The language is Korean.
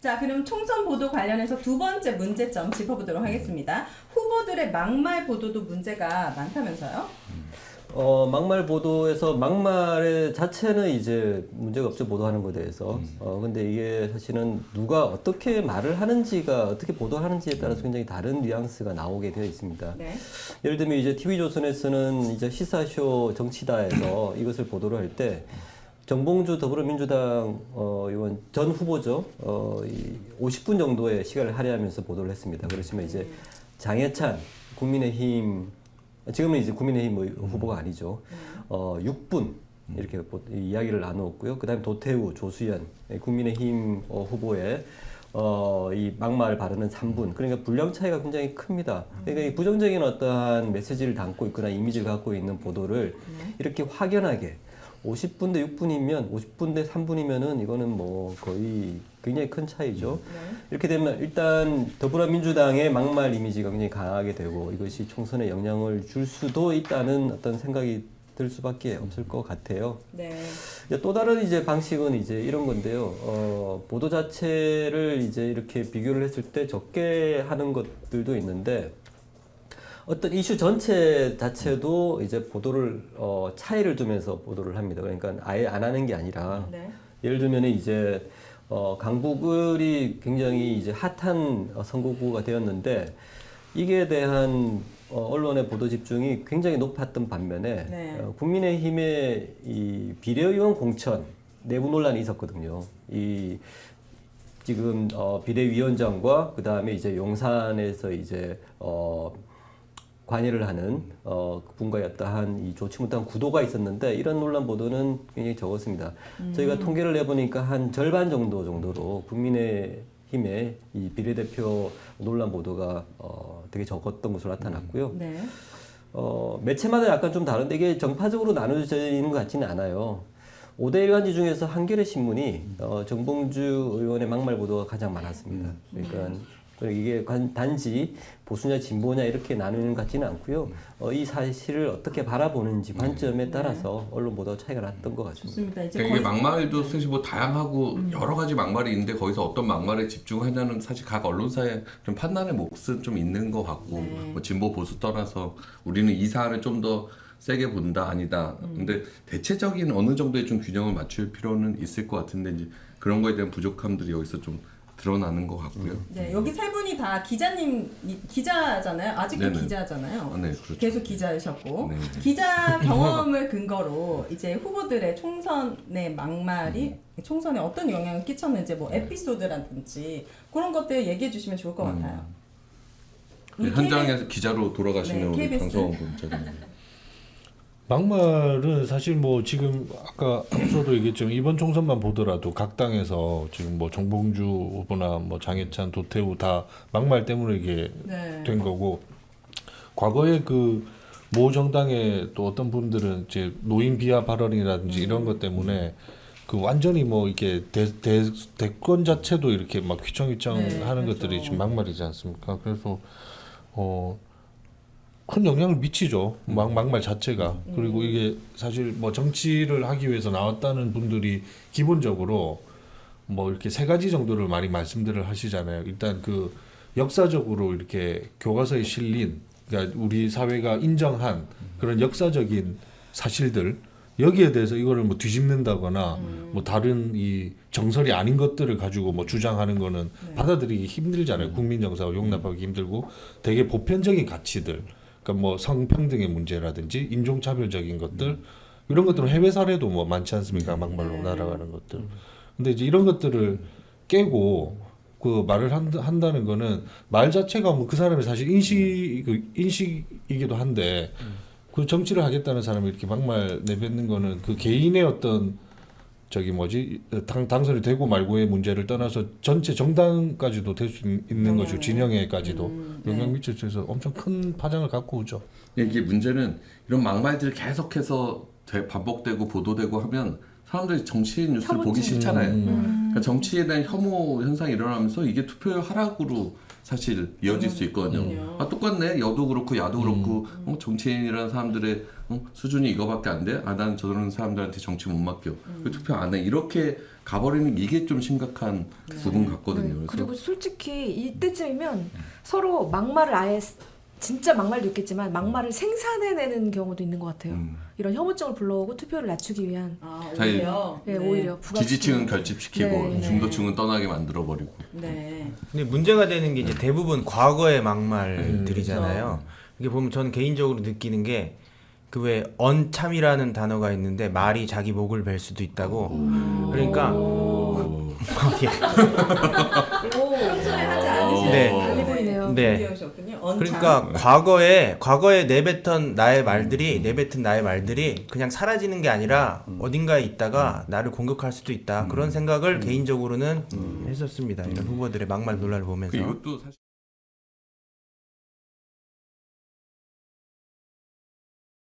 자, 그럼 총선 보도 관련해서 두 번째 문제점 짚어보도록 하겠습니다. 후보들의 막말 보도도 문제가 많다면서요? 막말 보도에서 막말의 자체는 이제 문제가 없죠, 보도하는 것에 대해서. 근데 이게 사실은 누가 어떻게 말을 하는지가, 어떻게 보도하는지에 따라서 굉장히 다른 뉘앙스가 나오게 되어 있습니다. 네. 예를 들면 이제 TV조선에서는 이제 시사쇼 정치다에서 이것을 보도를 할 때 정봉주 더불어민주당 의원 전 후보죠. 50분 정도의 시간을 할애하면서 보도를 했습니다. 그렇지만 이제 장해찬 국민의힘 지금은 이제 국민의힘 후보가 아니죠. 6분 이렇게 이야기를 나누었고요. 그다음에 도태우, 조수연 국민의힘 후보의 이 막말 발언은 3분. 그러니까 분량 차이가 굉장히 큽니다. 그러니까 이 부정적인 어떠한 메시지를 담고 있거나 이미지를 갖고 있는 보도를 이렇게 확연하게 50분 대 6분이면 50분 대 3분이면은 이거는 뭐 거의 굉장히 큰 차이죠. 이렇게 되면 일단 더불어민주당의 막말 이미지가 굉장히 강하게 되고 이것이 총선에 영향을 줄 수도 있다는 어떤 생각이 들 수밖에 없을 것 같아요. 네. 또 다른 이제 방식은 이제 이런 건데요. 보도 자체를 이제 이렇게 비교를 했을 때 적게 하는 것들도 있는데 어떤 이슈 전체 자체도 이제 보도를 차이를 두면서 보도를 합니다. 그러니까 아예 안 하는 게 아니라 네. 예를 들면 이제 강북을이 굉장히 이제 핫한 선거구가 되었는데 이게 대한 언론의 보도 집중이 굉장히 높았던 반면에 네. 국민의힘의 이 비례의원 공천 내부 논란이 있었거든요. 이 지금 비대위원장과 그 다음에 이제 용산에서 이제 관여를 하는 그분과의 어떠한 이 좋지 못한 구도가 있었는데 이런 논란 보도는 굉장히 적었습니다. 저희가 통계를 내보니까 한 절반 정도로 국민의힘의 이 비례대표 논란 보도가 되게 적었던 것으로 나타났고요. 네. 매체마다 약간 좀 다른데 이게 정파적으로 나눠져 있는 것 같지는 않아요. 5대 일간지 중에서 한겨레 신문이 정봉주 의원의 막말 보도가 가장 많았습니다. 그러니까 이게 단지 보수냐 진보냐 이렇게 나누는 것 같지는 않고요. 이 사실을 어떻게 바라보는지 관점에 따라서 언론 보도가 차이가 났던 것 같습니다. 좋습니다. 이제 그러니까 이게 막말도 사실 뭐 다양하고 여러 가지 막말이 있는데 거기서 어떤 막말에 집중하냐는 사실 각 언론사의 좀 판단의 몫은 좀 있는 것 같고 뭐 진보 보수 떠나서 우리는 이 사안을 좀 더 세게 본다 아니다. 근데 대체적인 어느 정도의 좀 균형을 맞출 필요는 있을 것 같은데 이제 그런 거에 대한 부족함들이 여기서 좀 드러나는 것 같고요. 네, 여기 세 분이 다 기자잖아요. 아직도 네네. 기자잖아요. 네, 그렇죠. 계속 기자이셨고 네. 기자 경험을 근거로 이제 후보들의 총선의 막말이 총선에 어떤 영향을 끼쳤는지 뭐 에피소드라든지 그런 것들 얘기해 주시면 좋을 것 같아요. 우리 현장에서 기자로 돌아가시는 네, 우리 KBS. 방송원 분처럼. 막말은 사실 뭐 지금 아까 앞서도 얘기했지만 이번 총선만 보더라도 각 당에서 지금 뭐 정봉주 후보나 뭐 장해찬, 도태우 다 막말 때문에 이게 네. 된 거고 과거에 그 모 정당의 또 어떤 분들은 이제 노인 비하 발언이라든지 이런 것 때문에 그 완전히 뭐 이렇게 대권 자체도 이렇게 막 휘청휘청 네, 하는 그렇죠. 것들이 지금 막말이지 않습니까? 그래서 큰 영향을 미치죠. 막말 자체가. 그리고 이게 사실 뭐 정치를 하기 위해서 나왔다는 분들이 기본적으로 뭐 이렇게 세 가지 정도를 많이 말씀들을 하시잖아요. 일단 그 역사적으로 이렇게 교과서에 실린 그러니까 우리 사회가 인정한 그런 역사적인 사실들 여기에 대해서 이거를 뭐 뒤집는다거나 뭐 다른 이 정설이 아닌 것들을 가지고 뭐 주장하는 거는 받아들이기 힘들잖아요. 국민 정서가 용납하기 힘들고 되게 보편적인 가치들 그러니까 뭐 성평등의 문제라든지 인종차별적인 것들 이런 것들은 해외 사례도 뭐 많지 않습니까? 막말로 날아가는 것들. 근데 이제 이런 것들을 깨고 그 말을 한다는 거는 말 자체가 뭐 그 사람의 사실 인식이기도 한데 그 정치를 하겠다는 사람이 이렇게 막말 내뱉는 거는 그 개인의 어떤 저기 뭐지 당선이 되고 말고의 문제를 떠나서 전체 정당까지도 될 수 있는 것이고 진영에까지도 영향 미쳐서 엄청 큰 파장을 갖고 오죠. 이게 문제는 이런 막말들이 계속해서 반복되고 보도되고 하면 사람들이 정치 뉴스를 보기 싫잖아요. 그러니까 정치에 대한 혐오 현상이 일어나면서 이게 투표율 하락으로 사실 이어질 수 있거든요. 아 똑같네. 여도 그렇고 야도 그렇고 정치인이라는 사람들의 수준이 이거밖에 안 돼? 아 나는 저런 사람들한테 정치 못 맡겨. 왜 투표 안 해? 이렇게 가버리는 이게 좀 심각한 부분 같거든요. 그래서 그리고 솔직히 이때쯤이면 서로 막말을 아예 진짜 막말도 있겠지만 막말을 생산해내는 경우도 있는 것 같아요. 이런 혐오증을 불러오고 투표를 낮추기 위한 오히려. 네, 오히려 지지층은 결집시키고 네, 중도층은 떠나게 만들어버리고. 네. 근데 문제가 되는 게 이제 대부분 과거의 막말들이잖아요. 이게 보면 저는 개인적으로 느끼는 게 그 왜 언참이라는 단어가 있는데 말이 자기 목을 벨 수도 있다고. 그러니까 거기에 평소에 하지 않으시는 네. 달리 보이네요. 네. 배우셨군요. 그러니까 과거에 내뱉은 나의 말들이 그냥 사라지는 게 아니라 어딘가에 있다가 나를 공격할 수도 있다. 그런 생각을 개인적으로는 했었습니다. 이런 후보들의 막말 논란을 보면서. 이것도 사실